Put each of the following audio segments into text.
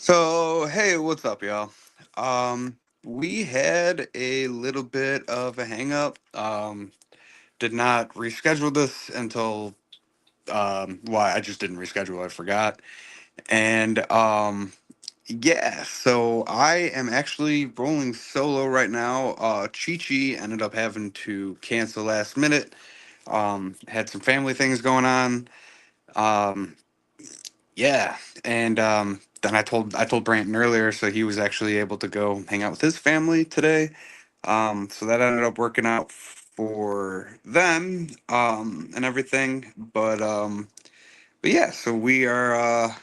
So, hey, what's up, y'all? We had a little bit of a hang up. Did not reschedule this until, well, I just didn't reschedule, I forgot. And, yeah, so I am actually rolling solo right now. Chi Chi ended up having to cancel last minute. Had some family things going on. Um, Yeah, and then I told Brandon earlier, so he was actually able to go hang out with his family today. So that ended up working out for them and everything. But yeah, so we are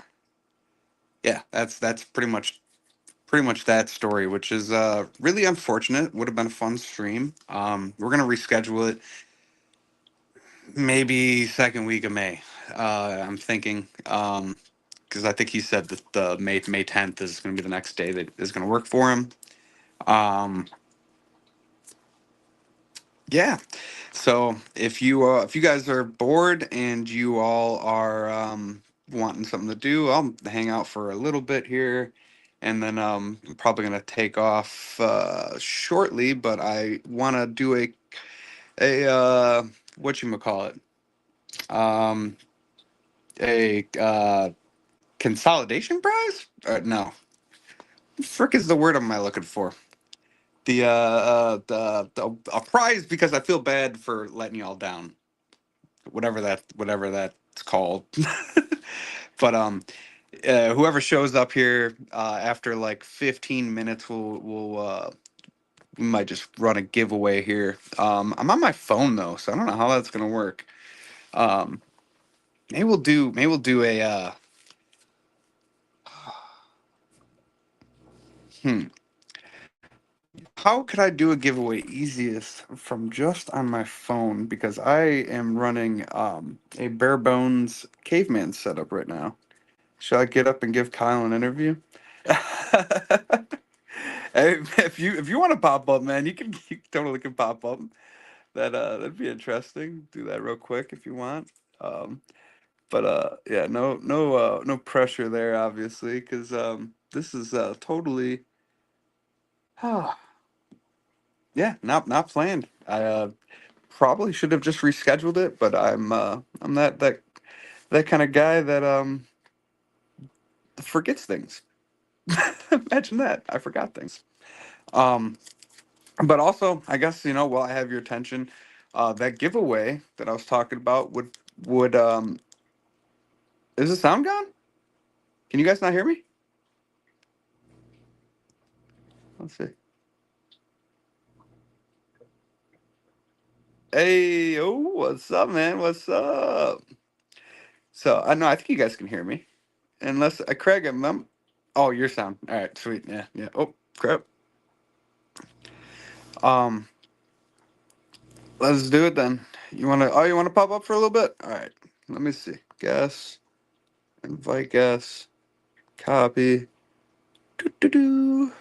yeah, that's pretty much that story, which is really unfortunate. Would have been a fun stream. We're gonna reschedule it maybe second week of May. I'm thinking. Because I think he said that the May 10th is going to be the next day that is going to work for him. Um, yeah. So if you guys are bored and you all are wanting something to do, I'll hang out for a little bit here, and then I'm probably going to take off shortly. But I want to do a what you call it, um, a consolidation prize? No, frick is the word am I looking for? The a prize because I feel bad for letting y'all down. Whatever that's called. But whoever shows up here after like 15 minutes will we might just run a giveaway here. I'm on my phone though, so I don't know how that's gonna work. Um, maybe we'll do a hmm. How could I do a giveaway easiest from just on my phone? Because I am running a bare bones caveman setup right now. Shall I get up and give Kyle an interview? Hey, if you want to pop up, man, you totally can pop up. That'd be interesting. Do that real quick if you want. Um, but yeah, no pressure there, obviously, because this is totally yeah, not planned. I probably should have just rescheduled it, but I'm that kind of guy that forgets things. Imagine that. I forgot things. Um, but also, I guess while I have your attention, that giveaway that I was talking about would is the sound gone? Can you guys not hear me? Let's see. Hey, oh, what's up, man? What's up? So I know I think you guys can hear me, unless Craig, oh, your sound. All right, sweet. Yeah, yeah. Oh, crap. Um, let's do it then. You wanna pop up for a little bit? All right. Let me see. Guess, invite guess, copy. Doo, doo, doo.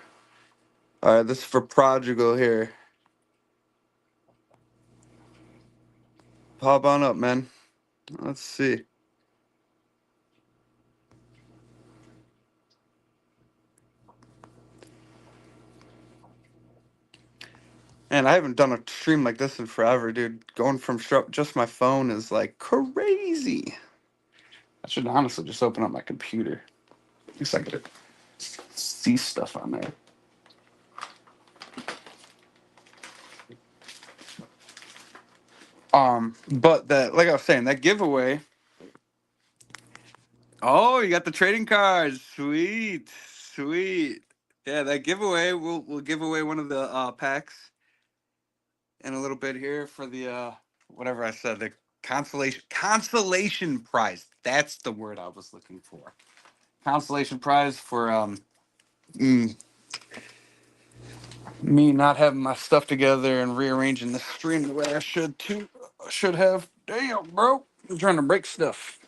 All right, this is for Prodigal here. Pop on up, man. Let's see. And I haven't done a stream like this in forever, dude. Going from just my phone is like crazy. I should honestly just open up my computer. At least I could see stuff on there. But that, like I was saying, that giveaway. Oh, you got the trading cards. Sweet, sweet. Yeah, that giveaway. We'll give away one of the packs in a little bit here for the whatever I said, the consolation prize. That's the word I was looking for. Consolation prize for mm, me not having my stuff together and rearranging the stream the way I should have. Damn, bro. I'm trying to break stuff.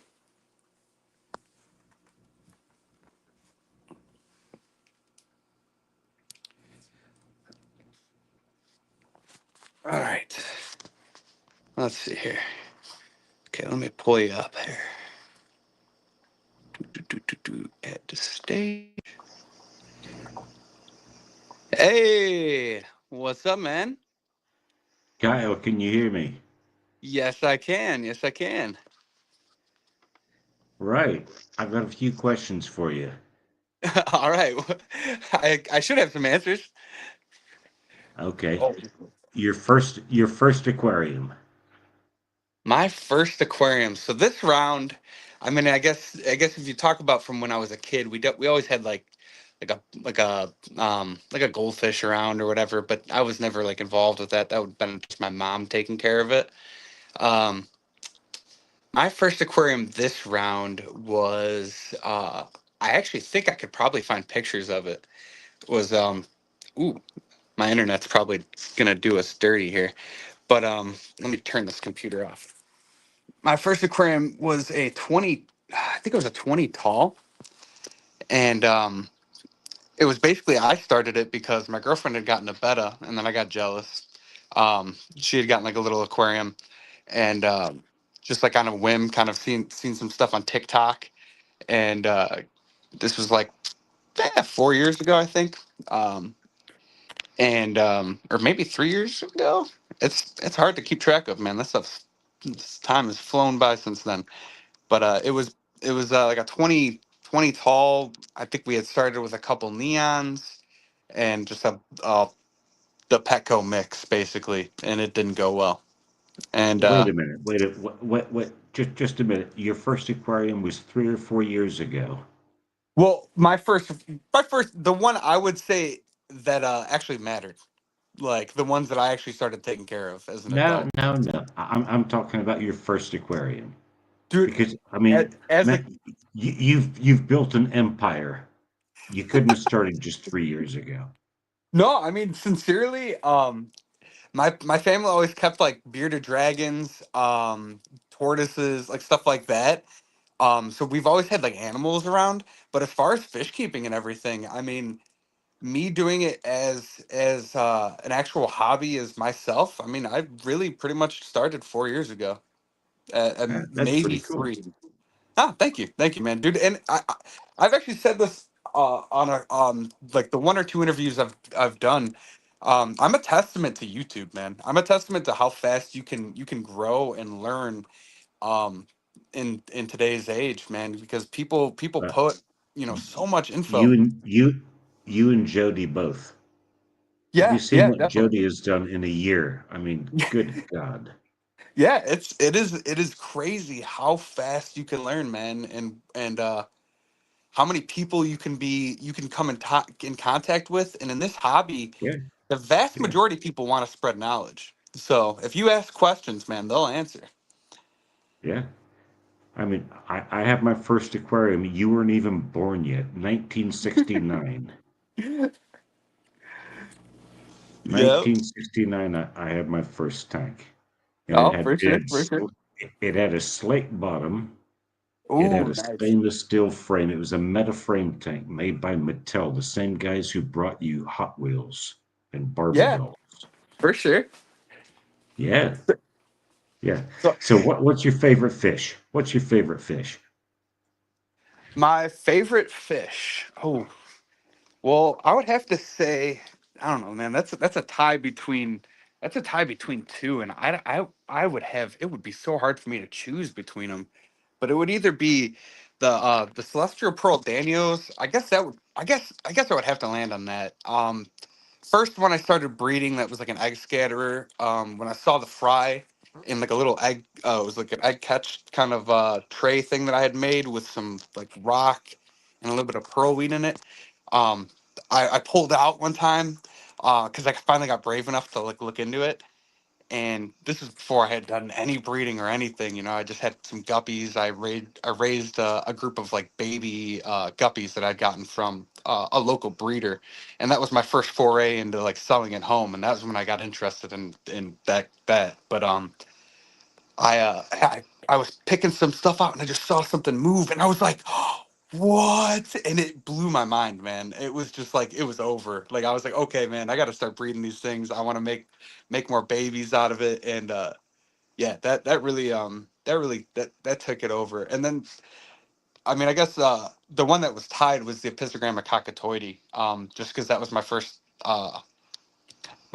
All right. Let's see here. Okay, let me pull you up here. Add to stage. Hey, what's up, man? Kyle, can you hear me? Yes, I can. Yes, I can. Right. I've got a few questions for you. All right. I should have some answers. Okay. Oh. Your first aquarium. My first aquarium. So this round, I mean, I guess if you talk about from when I was a kid, we always had like a goldfish around or whatever, but I was never like involved with that. That would have been just my mom taking care of it. Um, my first aquarium this round was I actually think I could probably find pictures of it. Was ooh, my internet's probably gonna do us dirty here. But let me turn this computer off. My first aquarium was a 20, I think it was a 20 tall, and it was basically I started it because my girlfriend had gotten a betta, and then I got jealous. She had gotten like a little aquarium, and just like on a whim, kind of seen some stuff on TikTok, and this was like 4 years ago, I think. Um, and or maybe 3 years ago. It's hard to keep track of, man. This time has flown by since then. But it was like a 20 tall. I think we had started with a couple neons and just the Petco mix basically, and it didn't go well. And Wait a minute. Wait a what just a minute. Your first aquarium was 3 or 4 years ago. well, my first the one I would say that actually mattered, like the ones that I actually started taking care of as an No, adult, no, no. I'm talking about your first aquarium. dude. Because I as, mean, as a man, you've built an empire. You couldn't have started just 3 years ago. No, I mean sincerely, my family always kept like bearded dragons, tortoises, like stuff like that. So we've always had like animals around, but as far as fish keeping and everything, I mean, me doing it as an actual hobby as myself, I mean, I really pretty much started 4 years ago, That's maybe pretty cool. three. Ah, thank you, man, dude. And I've actually said this on a like the one or two interviews I've done. I'm a testament to YouTube, man. I'm a testament to how fast you can grow and learn in today's age, man. Because people Uh, put so y- much you info. and you and Jody both. Have you Yeah, seen yeah, what definitely. Jody has done in a year? I mean, good God. Yeah, it is crazy how fast you can learn, man, and how many people you can come in contact with, and in this hobby, Yeah, the vast yeah, majority of people want to spread knowledge. So if you ask questions, man, they'll answer. yeah. I mean, I have my first aquarium. You weren't even born yet. 1969. Yep. 1969, I had my first tank. And Oh, for sure, for sure. it had a slate bottom. It had Ooh, a nice. stainless steel frame. It was a Metaframe tank made by Mattel, the same guys who brought you Hot Wheels and Barbie Yeah, dolls. for sure. Yeah, yeah. So So what's your favorite fish? What's your favorite fish? my favorite fish. Oh, well, I would have to say, I don't know, man. That's a tie between two, and I would have it would be so hard for me to choose between them, but it would either be the celestial pearl danios. I guess I would have to land on that. First when I started breeding, that was like an egg scatterer. When I saw the fry in like a little egg, it was like an egg catch kind of tray thing that I had made with some like rock and a little bit of pearl weed in it. Um, I pulled out one time because I finally got brave enough to like look into it, and this was before I had done any breeding or anything. I just had some guppies. I raised a group of like baby guppies that I'd gotten from a local breeder, and that was my first foray into like selling at home. And that was when I got interested in that. But I was picking some stuff out, and I just saw something move, and I was like, what? And it blew my mind, man. It was just like it was over. Like I was like, okay, man, I got to start breeding these things. I want to make more babies out of it, and yeah, that really that took it over. And then I mean, I guess the one that was tied was the Epistogramma cockatoide, just because that was my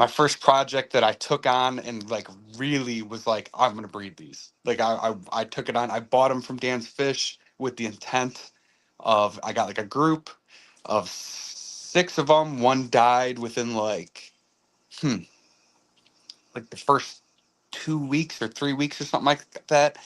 first project that I took on and like really was like, I'm gonna breed these. Like I took it on. I bought them from Dan's Fish with the intent of I got like a group of six of them. One died within hmm, like the first 2 weeks or 3 weeks or something like that.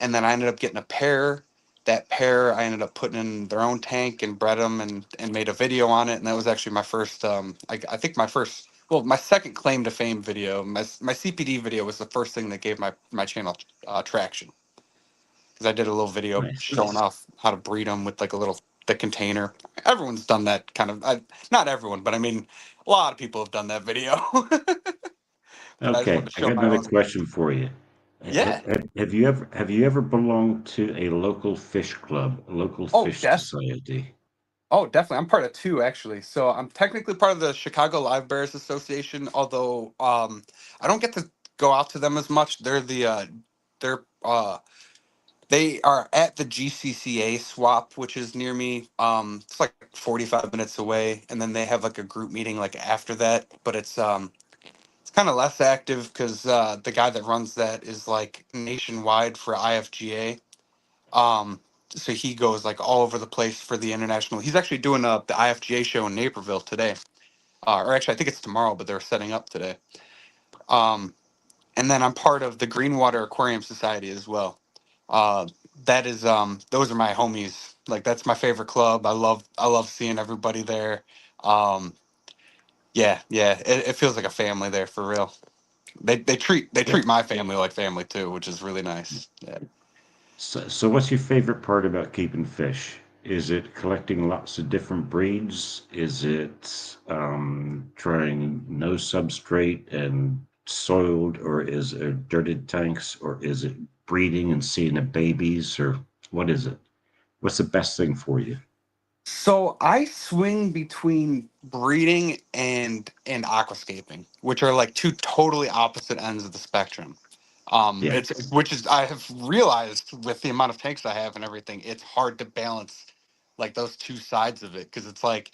And then I ended up getting a pair. That pair I ended up putting in their own tank and bred them and made a video on it. And that was actually my first, I think my first, well, my second claim to fame video. My CPD video was the first thing that gave my channel traction. Because I did a little video Nice. showing off how to breed them with like a little the container. Everyone's done that kind of, not everyone, but I mean, a lot of people have done that video. But I just Okay, wanted to I show got my another own. question for you. Yeah. Have you ever belonged to a local fish club, a local Oh, fish yes. society? Oh, definitely. I'm part of two actually. So I'm technically part of the Chicago Live Bears Association, although I don't get to go out to them as much. They're they are at the GCCA swap, which is near me. It's like 45 minutes away, and then they have like a group meeting like after that. But it's kind of less active because the guy that runs that is like nationwide for IFGA. Um, so he goes like all over the place for the international. He's actually doing the IFGA show in Naperville today, or actually I think it's tomorrow, but they're setting up today. Um, and then I'm part of the Greenwater Aquarium Society as well. Uh, that is those are my homies. Like that's my favorite club. I love seeing everybody there. Um, yeah, it feels like a family there for real. They Yeah. treat my family like family too, which is really nice. Yeah. So what's your favorite part about keeping fish? Is it collecting lots of different breeds? Is it trying no substrate and soiled, or is it dirted tanks, or is it breeding and seeing the babies, or what is it? What's the best thing for you? So I swing between breeding and aquascaping, which are like two totally opposite ends of the spectrum. Yeah, It's which is I have realized with the amount of tanks I have and everything, it's hard to balance like those two sides of it because it's like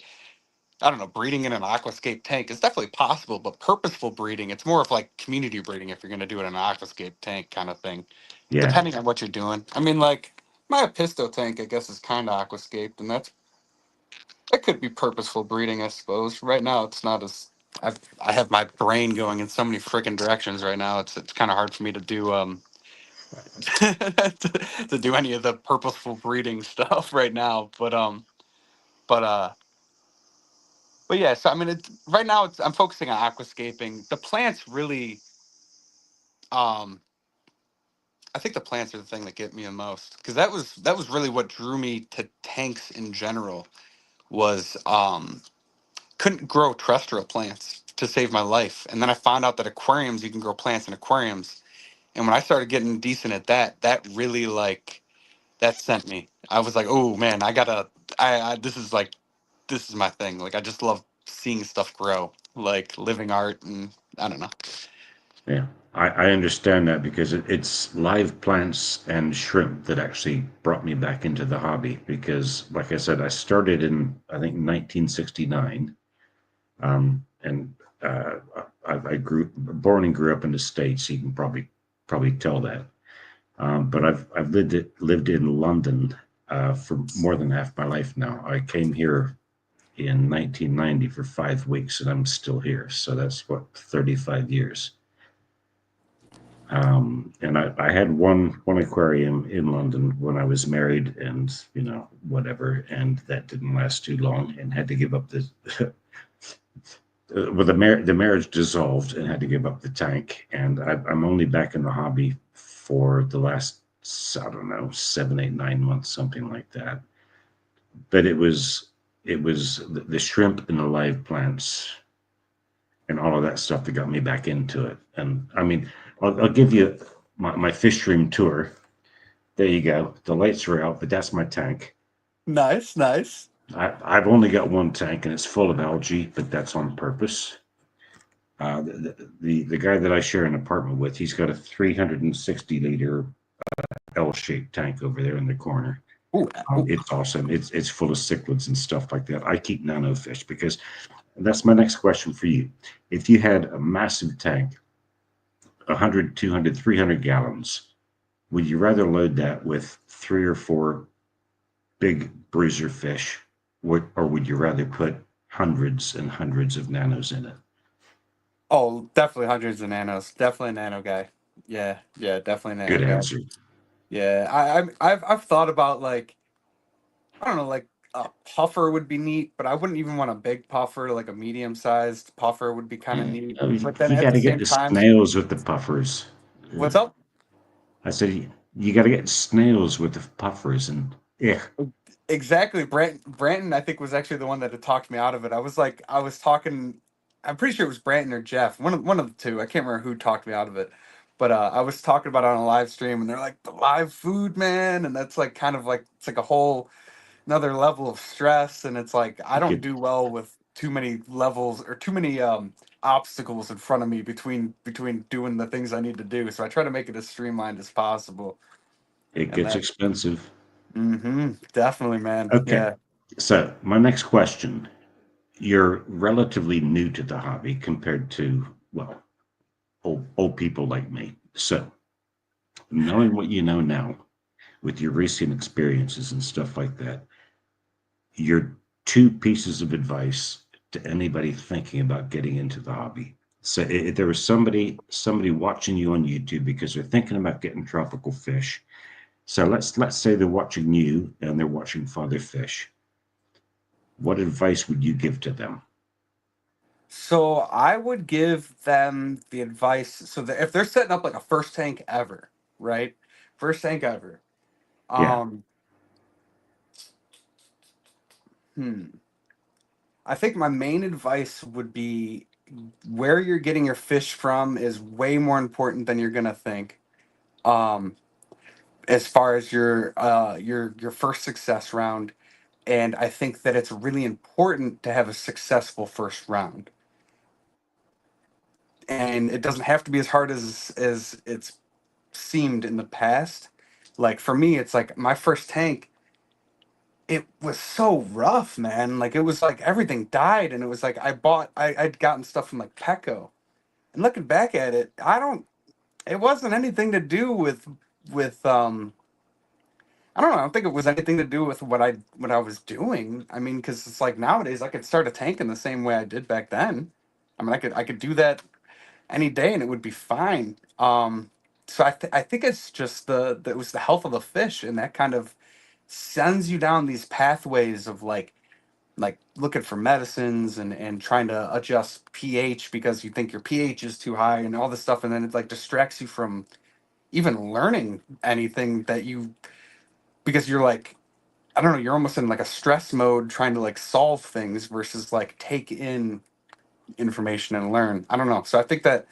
I don't know, breeding in an aquascape tank is definitely possible, but purposeful breeding, it's more of like community breeding if you're going to do it in an aquascape tank kind of thing, yeah, depending on what you're doing. I mean, like my Apisto tank, I guess, is kind of aquascaped, and that could be purposeful breeding, I suppose. Right now, it's not as I have my brain going in so many freaking directions right now. It's kind of hard for me to do to do any of the purposeful breeding stuff right now. But but yeah. So I mean, right now I'm focusing on aquascaping. The plants really um I think the plants are the thing that get me the most because that was really what drew me to tanks in general was couldn't grow terrestrial plants to save my life. And then I found out that aquariums, you can grow plants in aquariums. And when I started getting decent at that, that really like that sent me. I was like, oh man, this is my thing. Like I just love seeing stuff grow, like living art, and I don't know. yeah. I understand that because it's live plants and shrimp that actually brought me back into the hobby. Because, like I said, I started in, I think, 1969. And I grew born and grew up in the States. So you can probably tell that. But I've lived in London for more than half my life now. I came here in 1990 for 5 weeks, and I'm still here. So that's what 35 years. And I had one aquarium in London when I was married, and whatever, and that didn't last too long, and had to give up the well, the marriage dissolved and had to give up the tank. And I'm only back in the hobby for the last, I don't know, 7, 8, 9 months, something like that. But it was the shrimp and the live plants and all of that stuff that got me back into it. And I mean, I'll give you my fish stream tour. There you go. The lights are out, but that's my tank. Nice, nice. I've only got one tank and it's full of algae, but that's on purpose. The guy that I share an apartment with, he's got a 360 liter L-shaped tank over there in the corner. Ooh, ooh. It's awesome. It's full of cichlids and stuff like that. I keep nano fish because that's my next question for you. If you had a massive tank, 100, 200, 300 gallons, would you rather load that with three or four big bruiser fish, or would you rather put hundreds and hundreds of nanos in it? Oh, definitely hundreds of nanos. Definitely a nano guy. Yeah, yeah, definitely a Good nano guy. answer. Yeah, I've thought about like I don't know, like a puffer would be neat, but I wouldn't even want a big puffer. Like a medium sized puffer would be kind of neat. Oh, But then you at got the to get same the time, snails with the puffers. what's up? I said you got to get snails with the puffers, and yeah, Exactly. Branton, I think, was actually the one that had talked me out of it. I was like, I was talking. I'm pretty sure it was Branton or Jeff, one of the two. I can't remember who talked me out of it, but I was talking about it on a live stream, and they're like, the live food, man, and that's like kind of like it's like a whole another level of stress, and it's like I it don't get do well with too many levels or too many obstacles in front of me between doing the things I need to do. So I try to make it as streamlined as possible, it and gets that. expensive. Definitely, man. Okay, Yeah. so my next question: you're relatively new to the hobby compared to well, old people like me. So knowing what you know now, with your recent experiences and stuff like that, your two pieces of advice to anybody thinking about getting into the hobby. So if there was somebody watching you on YouTube because they're thinking about getting tropical fish. So let's say they're watching you and they're watching Father Fish. What advice would you give to them? So I would give them the advice so that if they're setting up like a first tank ever, right? First tank ever. Yeah, Um, I think my main advice would be where you're getting your fish from is way more important than you're gonna think. Um, as far as your first success round, and I think that it's really important to have a successful first round. And it doesn't have to be as hard as it's seemed in the past. Like for me, it's like my first tank, it was so rough, man. Like it was like everything died, and it was like I'd gotten stuff from like Petco. And looking back at it, I don't it wasn't anything to do with I don't know, I don't think it was anything to do with what I was doing. I mean, because it's like nowadays I could start a tank in the same way I did back then. I mean, I could do that any day and it would be fine. So I think it's just it was the health of the fish, and that kind of sends you down these pathways of like looking for medicines and trying to adjust pH because you think your pH is too high and all this stuff, and then it like distracts you from even learning anything that you because you're like I don't know, you're almost in like a stress mode trying to like solve things versus like take in information and learn. I don't know. So I think that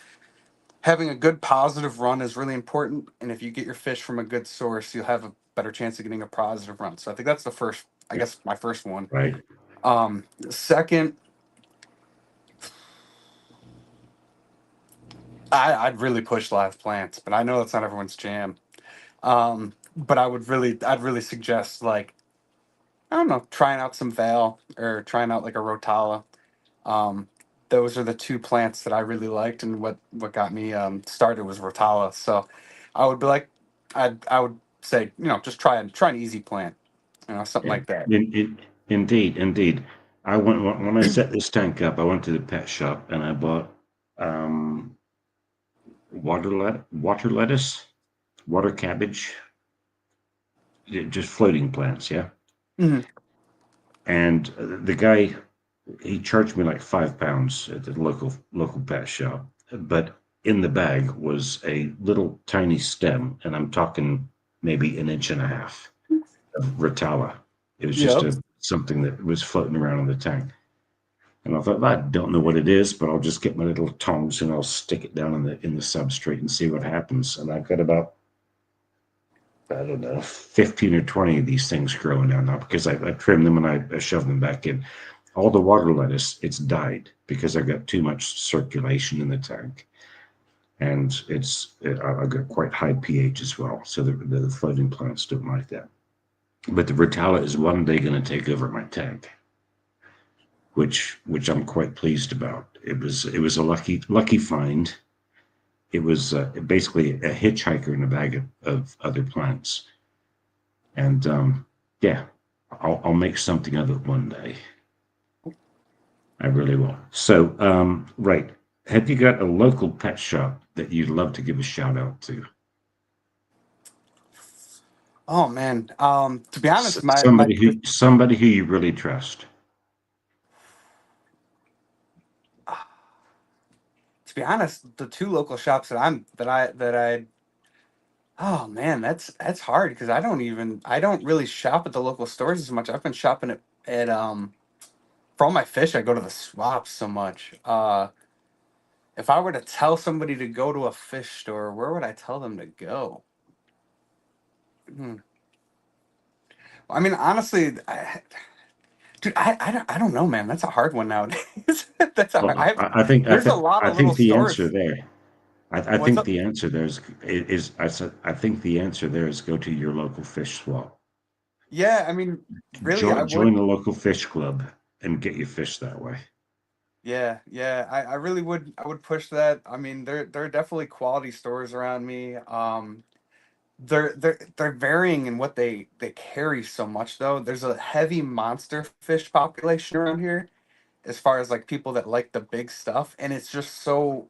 having a good positive run is really important, and if you get your fish from a good source you'll have a better chance of getting a positive run. So I think that's the first, I yeah, guess, my first one. right. Second, I'd really push live plants, but I know that's not everyone's jam. But I'd really suggest like I don't know, trying out some Vale or trying out like a Rotala. um, those are the two plants that I really liked, and what got me started was Rotala. So I would be like, I would say, just try an easy plant, something Yeah, like that. indeed, indeed. I went when I set this tank up. I went to the pet shop and I bought um, water lettuce, water cabbage, just floating plants. Yeah, Hmm. and the guy he charged me like £5 at the local pet shop, but in the bag was a little tiny stem, and I'm talking maybe an inch and a half of Rotala. It was just Yep. a something that was floating around in the tank. And I thought, I don't know what it is, but I'll just get my little tongs and I'll stick it down in the substrate and see what happens. And I've got about, I don't know, 15 or 20 of these things growing down now because I trimmed them and I shoved them back in. All the water lettuce, it's died because I got too much circulation in the tank. And I've got quite high pH as well. So the floating plants don't like that. but the Bertala is one day going to take over my tank, which I'm quite pleased about. It was a lucky find. It was basically a hitchhiker in a bag of other plants, and yeah, I'll make something of it one day. I really will. So, right, have you got a local pet shop that you'd love to give a shout out to? Oh man. To be honest, my Somebody who you really trust. to be honest, the two local shops that I oh man, that's hard because I don't really shop at the local stores as much. I've been shopping at for all my fish. I go to the swaps so much. If I were to tell somebody to go to a fish store, where would I tell them to go? Hmm. I mean, honestly, dude, I don't know, man. That's a hard one nowadays. That's a Well, hard, I have, I think I there's a think lot I of little think the answer stores. there. I What's think up? the answer there is I said I think the answer there is go to your local fish swap. Yeah, I mean, really, I Join would. a local fish club and get your fish that way. Yeah, yeah, I really would. I would push that. I mean, there are definitely quality stores around me. They're varying in what they carry so much though. There's a heavy monster fish population around here, as far as like people that like the big stuff, and it's just so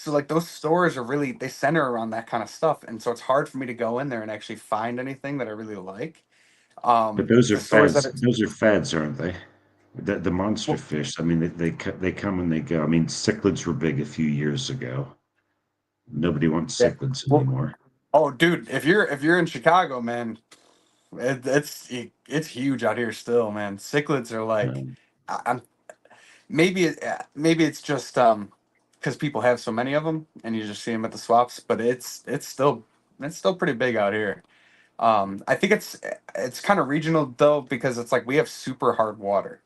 like those stores are really they center around that kind of stuff, and so it's hard for me to go in there and actually find anything that I really like. But those are The stores that fads. it's Those are fads, aren't they? The monster well, fish. I mean, they come and they go. I mean, cichlids were big a few years ago. Nobody wants yeah, cichlids well, anymore. oh dude, if you're in Chicago, man, it's huge out here still, man. Cichlids are like, Um, I'm maybe it's just because people have so many of them and you just see them at the swaps, but it's still pretty big out here. I think it's kind of regional though because it's like we have super hard water,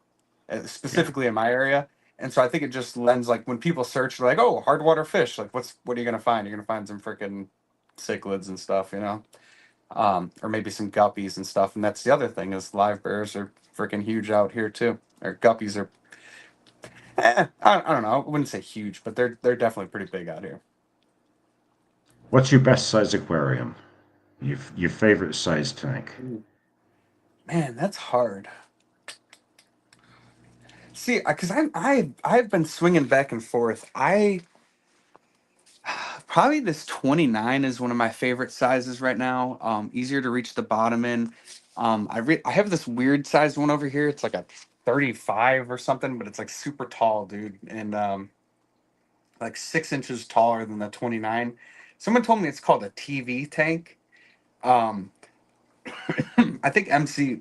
yeah. specifically in my area, and so I think it just lends like when people search, they're like, oh, hard water fish, like what are you gonna find? You're gonna find some freaking cichlids and stuff, you know, or maybe some guppies and stuff. And that's the other thing is live bears are freaking huge out here too. Or guppies are, I don't know, I wouldn't say huge, but they're definitely pretty big out here. What's your best size aquarium? Your favorite size tank? Ooh. Man, that's hard. See, because I've been swinging back and forth. I probably this 29 is one of my favorite sizes right now. Easier to reach the bottom in. I have this weird sized one over here. It's like a 35 or something, but it's like super tall, dude, and like 6 inches taller than the 29. Someone told me it's called a TV tank. Um, I think MC,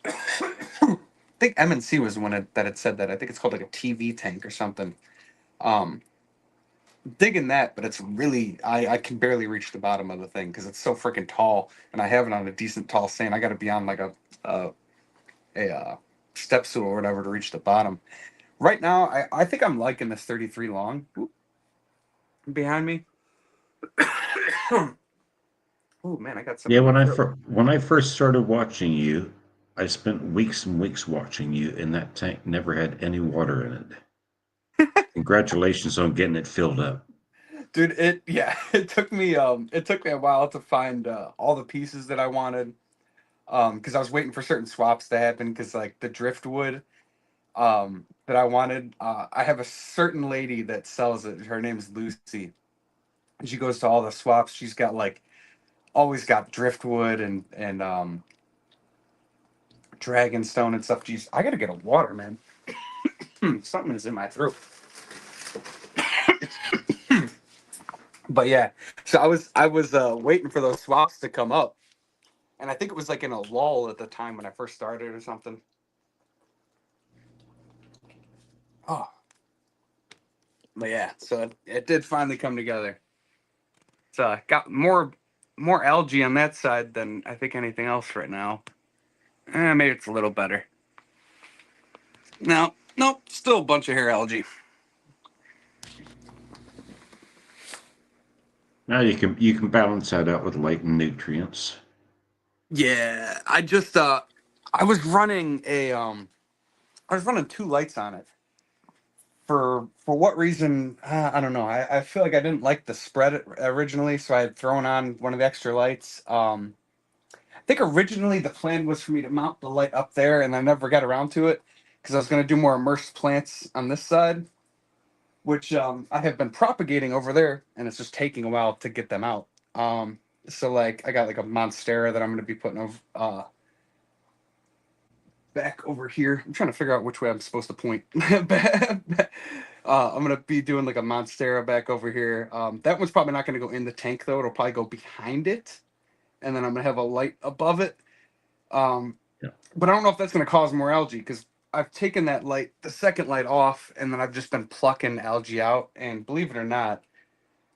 I think MNC was the one that had said that. I think it's called like a TV tank or something. Um, Digging that, but it's really I can barely reach the bottom of the thing because it's so freaking tall, and I have it on a decent tall stand. I got to be on like a, a step stool or whatever to reach the bottom. Right now, I think I'm liking this 33 long. Oop, behind me. Oh man, I got Yeah, something in my throat. when I first started watching you, I spent weeks and weeks watching you, and that tank never had any water in it. Congratulations on getting it filled up. Dude, it yeah, it took me a while to find all the pieces that I wanted. Because I was waiting for certain swaps to happen because like the driftwood that I wanted. I have a certain lady that sells it. Her name's Lucy. And she goes to all the swaps. She's got like always got driftwood and dragonstone and stuff. Jeez, I gotta get a water, man. Something is in my throat. But yeah, so I was waiting for those swaps to come up, and I think it was like in a lull at the time when I first started or something. Oh, but yeah, so it did finally come together. So I got more algae on that side than I think anything else right now. Maybe it's a little better. No, nope, still a bunch of hair algae. Now you can balance that out with light and nutrients. Yeah, I was running I was running two lights on it. For what reason? I don't know. I feel like I didn't like the spread originally, so I had thrown on one of the extra lights. I think originally the plan was for me to mount the light up there, and I never got around to it because I was going to do more immersed plants on this side, which I have been propagating over there, and it's just taking a while to get them out. So like I got like a monstera that I'm going to be putting over back over here. I'm trying to figure out which way I'm supposed to point. I'm gonna be doing like a monstera back over here. That one's probably not gonna go in the tank though. It'll probably go behind it, and then I'm gonna have a light above it. Um, Yeah. but I don't know if that's gonna cause more algae because I've taken that light, the second light off, and then I've just been plucking algae out. And believe it or not,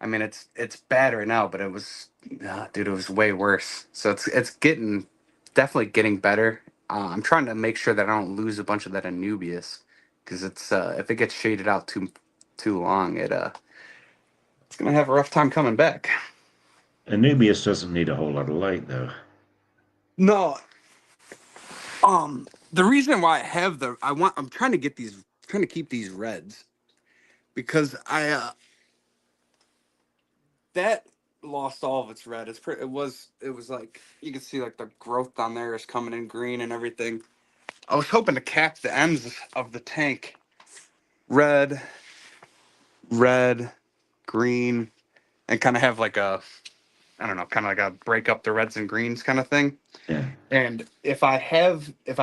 I mean it's bad right now, but it was, dude, it was way worse. So it's getting definitely getting better. I'm trying to make sure that I don't lose a bunch of that Anubias because it's if it gets shaded out too long, it's gonna have a rough time coming back. Anubias doesn't need a whole lot of light, though. No, the reason why I have I'm trying to get these, trying to keep these reds because that lost all of its red. It was like you can see like the growth on there is coming in green and everything. I was hoping to cap the ends of the tank red, red, green, and kind of have like a, I don't know, kind of like a break up the reds and greens kind of thing. Yeah. And if I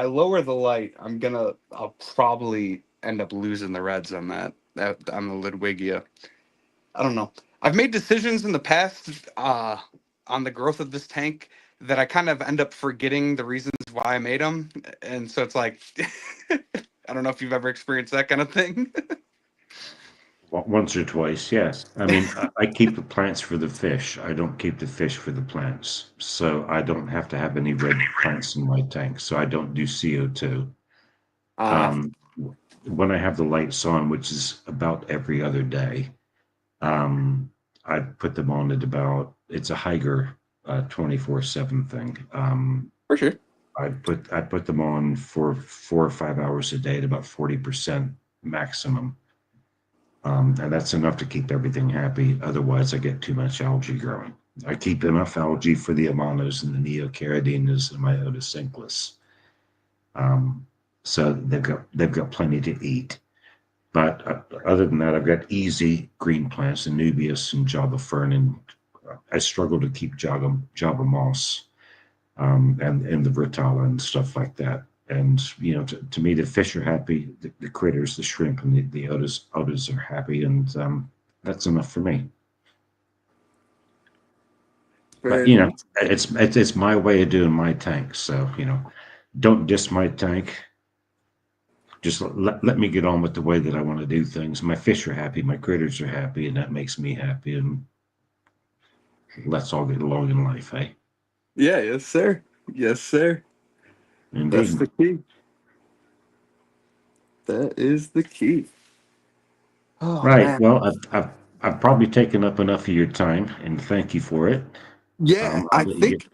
lower the light, I'll probably end up losing the reds on that on the Ludwigia. I don't know. I've made decisions in the past on the growth of this tank that I kind of end up forgetting the reasons why I made them, and so it's like I don't know if you've ever experienced that kind of thing. Once or twice, yeah. I mean, I keep the plants for the fish. I don't keep the fish for the plants. So I don't have to have any red plants in my tank. So I don't do CO2. uh, Um, when I have the lights on, which is about every other day, um, I put them on at about, it's a Higer 24/7 thing. for sure. I put them on for 4 or 5 hours a day at about 40% maximum. And that's enough to keep everything happy. Otherwise, I get too much algae growing. I keep enough algae for the amanos and the neocaradinas and my otocinclus. Um, so they've got plenty to eat. But other than that, I've got easy green plants, Anubias and Java fern, and I struggle to keep Java moss and the Bertala and stuff like that. And to me, the fish are happy, the critters, the shrimp, and the otis are happy, and that's enough for me. But Very nice. it's my way of doing my tank. So don't diss my tank. Just let me get on with the way that I want to do things. My fish are happy, my critters are happy, and that makes me happy. And let's all get along in life, hey? Yeah, yes, sir. Yes, sir. That's Indeed. the key. That is the key. Oh Right. man. Well, I've probably taken up enough of your time, and thank you for it. Yeah, I'll let you get.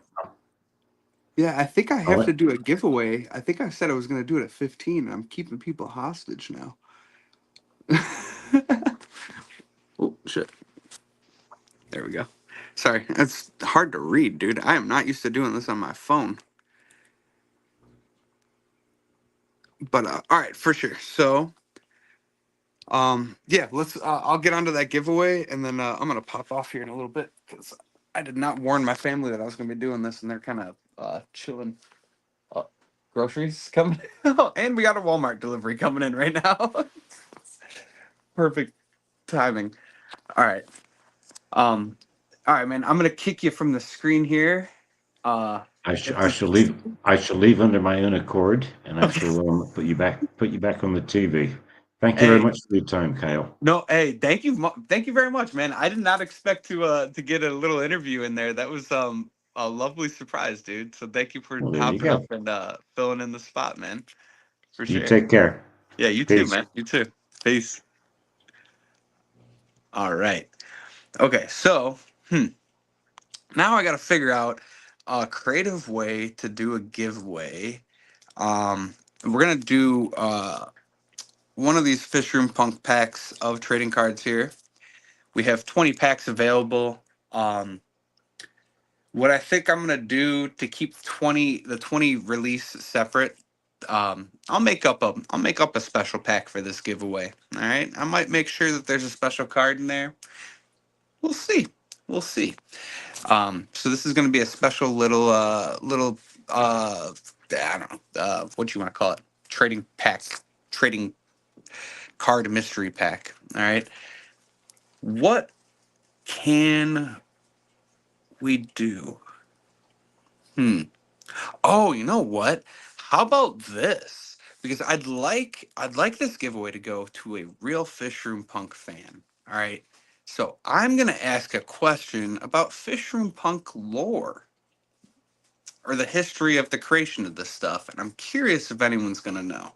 I think I I'll have let, to do a giveaway. I think I said I was going to do it at 15, and I'm keeping people hostage now. Oh, shit. There we go. Sorry. It's hard to read, dude. I am not used to doing this on my phone. But all right, for sure. So, yeah, let's I'll get onto that giveaway and then I'm going to pop off here in a little bit cuz I did not warn my family that I was going to be doing this and they're kind of chilling. Uh, groceries coming. And we got a Walmart delivery coming in right now. Perfect timing. All right. Um, all right, man. I'm gonna kick you from the screen here. Uh, I shall leave. I shall leave under my own accord, and I okay. shall put you back on the TV. Thank you very Hey, much for your time, Kyle. no, hey, thank you very much, man. I did not expect to get a little interview in there. That was a lovely surprise, dude. So thank you for Well, there you hopping up go. and filling in the spot, man. For You sure. take care. Yeah, you too, Peace. man. You too. Peace. All right. Okay, so now I got to figure out. a creative way to do a giveaway. We're gonna do one of these Fish Room Punk packs of trading cards here. We have 20 packs available. Um, what I think I'm gonna do to keep the 20 release separate, I'll make up a special pack for this giveaway. All right, I might make sure that there's a special card in there. We'll see. We'll see. So this is gonna be a special I don't know what you want to call it, trading pack, trading card mystery pack. All right. What can we do? Hmm. Oh, you know what? How about this? Because I'd like this giveaway to go to a real Fish Room Punk fan. All right. So I'm gonna ask a question about Fish Room Punk lore or the history of the creation of this stuff, and I'm curious if anyone's gonna know.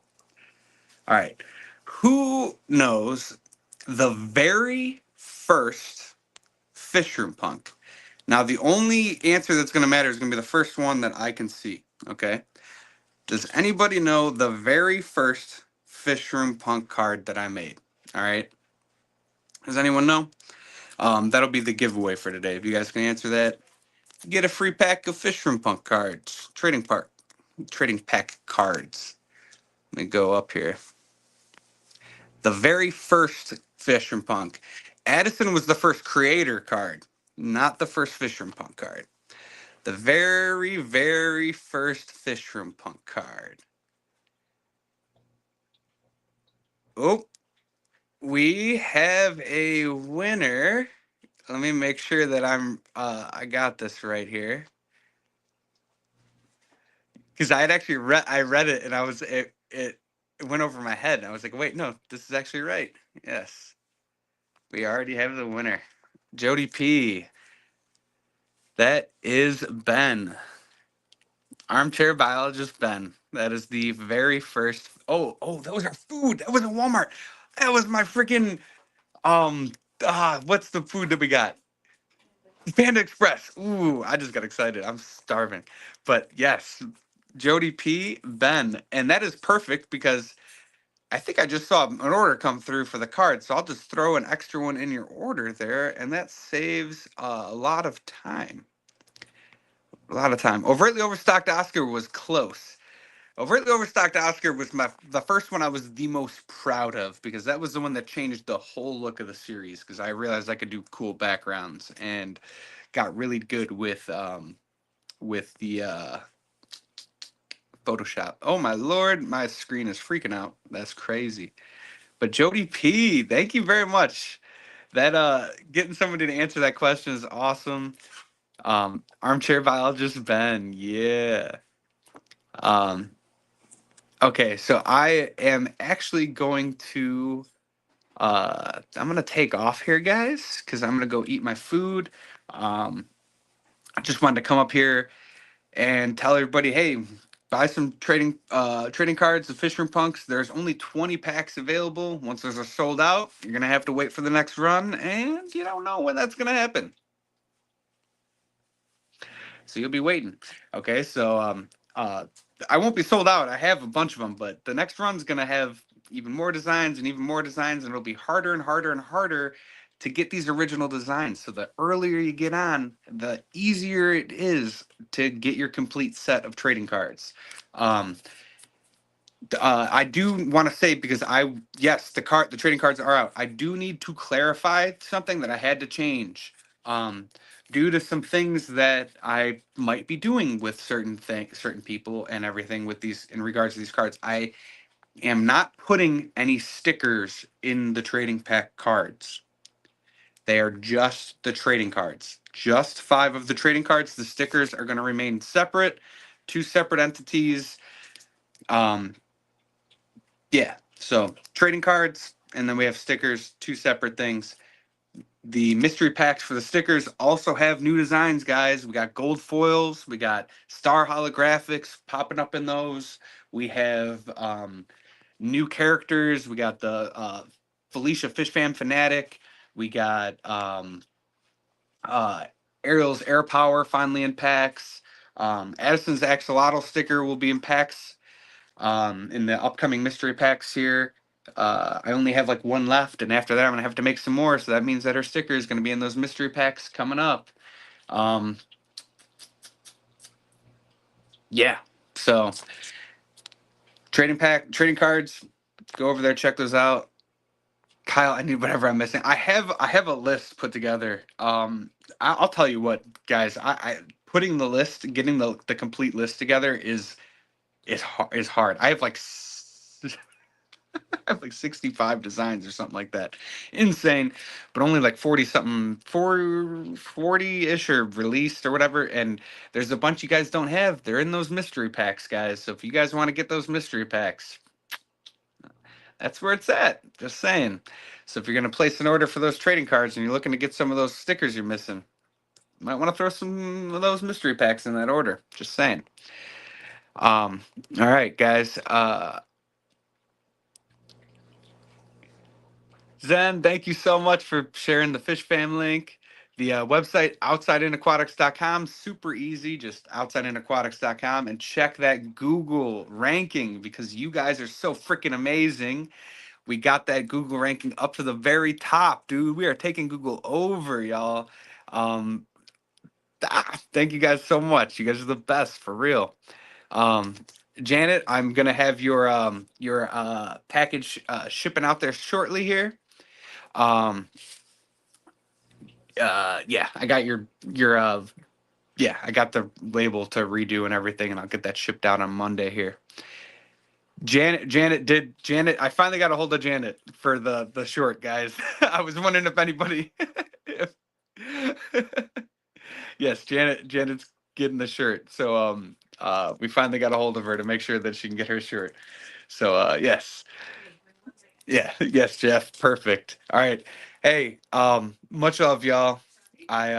All right. Who knows the very first Fish Room Punk? Now, the only answer that's going to matter is going to be the first one that I can see. Okay. Does anybody know the very first Fish Room Punk card that I made? All right. Does anyone know? That'll be the giveaway for today. If you guys can answer that, get a free pack of Fish Room Punk cards, trading pack cards. Let me go up here. The very first Fish Room Punk. Addison was the first creator card, not the first Fish Room Punk card. The very, very first Fish Room Punk card. Oh, we have a winner. Let me make sure that I got this right here. Because I had actually read it and it went over my head. And I was like, wait, no, this is actually right. Yes. We already have the winner. Jody P. That is Ben. Armchair biologist Ben. That is the very first. Oh, that was our food. That was in Walmart. That was my freaking um. What's the food that we got? Panda Express. Ooh, I just got excited. I'm starving. But yes, Jody P. Ben, and that is perfect because I think I just saw an order come through for the card, so I'll just throw an extra one in your order there, and that saves a lot of time. A lot of time. Overtly overstocked Oscar was close. Overtly Overstocked Oscar was the first one I was the most proud of because that was the one that changed the whole look of the series because I realized I could do cool backgrounds and got really good with the Photoshop. Oh my lord, my screen is freaking out. That's crazy. But Jody P, thank you very much. That getting somebody to answer that question is awesome. Armchair biologist Ben, yeah. Um, okay, so I am actually going to I'm gonna take off here, guys, because I'm gonna go eat my food. Um, I just wanted to come up here and tell everybody, hey, buy some trading cards of Fisher Punks. There's only 20 packs available. Once those are sold out, you're gonna have to wait for the next run, and you don't know when that's gonna happen. So you'll be waiting. Okay, so I won't be sold out. I have a bunch of them, but the next run's gonna have even more designs and even more designs, and it'll be harder and harder and harder to get these original designs. So the earlier you get on, the easier it is to get your complete set of trading cards. Um, I do want to say because yes, the trading cards are out. I do need to clarify something that I had to change. Um, Due to some things that I might be doing with certain people and everything with these in regards to these cards. I am not putting any stickers in the trading pack cards. They are just the trading cards. Just 5 of the trading cards. The stickers are going to remain separate, 2 separate entities. Um, Yeah. So trading cards, and then we have stickers, 2 separate things. The mystery packs for the stickers also have new designs, guys. We got gold foils, we got star holographics popping up in those. We have new characters. We got the Felicia Fishfan Fanatic. We got uh, Ariel's Air Power finally in packs. Addison's axolotl sticker will be in packs in the upcoming mystery packs here. I only have like one left, and after that, I'm gonna have to make some more. So that means that her sticker is gonna be in those mystery packs coming up. Um, yeah. So trading cards. Go over there, check those out. Kyle, I need whatever I'm missing. I have a list put together. I'll tell you what, guys. I putting the list, getting the complete list together is hard. I have like I have like 65 designs or something like that. Insane, but only like 40 something, 40-ish or released or whatever. And there's a bunch you guys don't have. They're in those mystery packs, guys. So if you guys want to get those mystery packs, that's where it's at. Just saying. So if you're going to place an order for those trading cards and you're looking to get some of those stickers you're missing, you might want to throw some of those mystery packs in that order. Just saying. Um, all right, guys. Zen, thank you so much for sharing the Fish Fam link. The website, outsideinaquatics.com, super easy, just outsideinaquatics.com, and check that Google ranking because you guys are so freaking amazing. We got that Google ranking up to the very top, dude. We are taking Google over, y'all. Um, Thank you guys so much. You guys are the best, for real. Um, Janet, I'm gonna have your package shipping out there shortly here. Um, yeah, I got your yeah, I got the label to redo and everything, and I'll get that shipped out on Monday here. Janet, I finally got a hold of Janet for the short, guys. I was wondering if anybody if, yes, Janet's getting the shirt. So we finally got a hold of her to make sure that she can get her shirt. So yes. Yeah, yes, Jeff. Perfect. All right. Hey, much love, y'all. I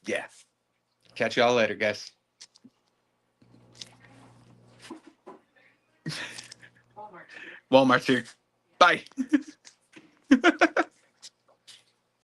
yeah. Catch y'all later, guys. Walmart's here. Bye.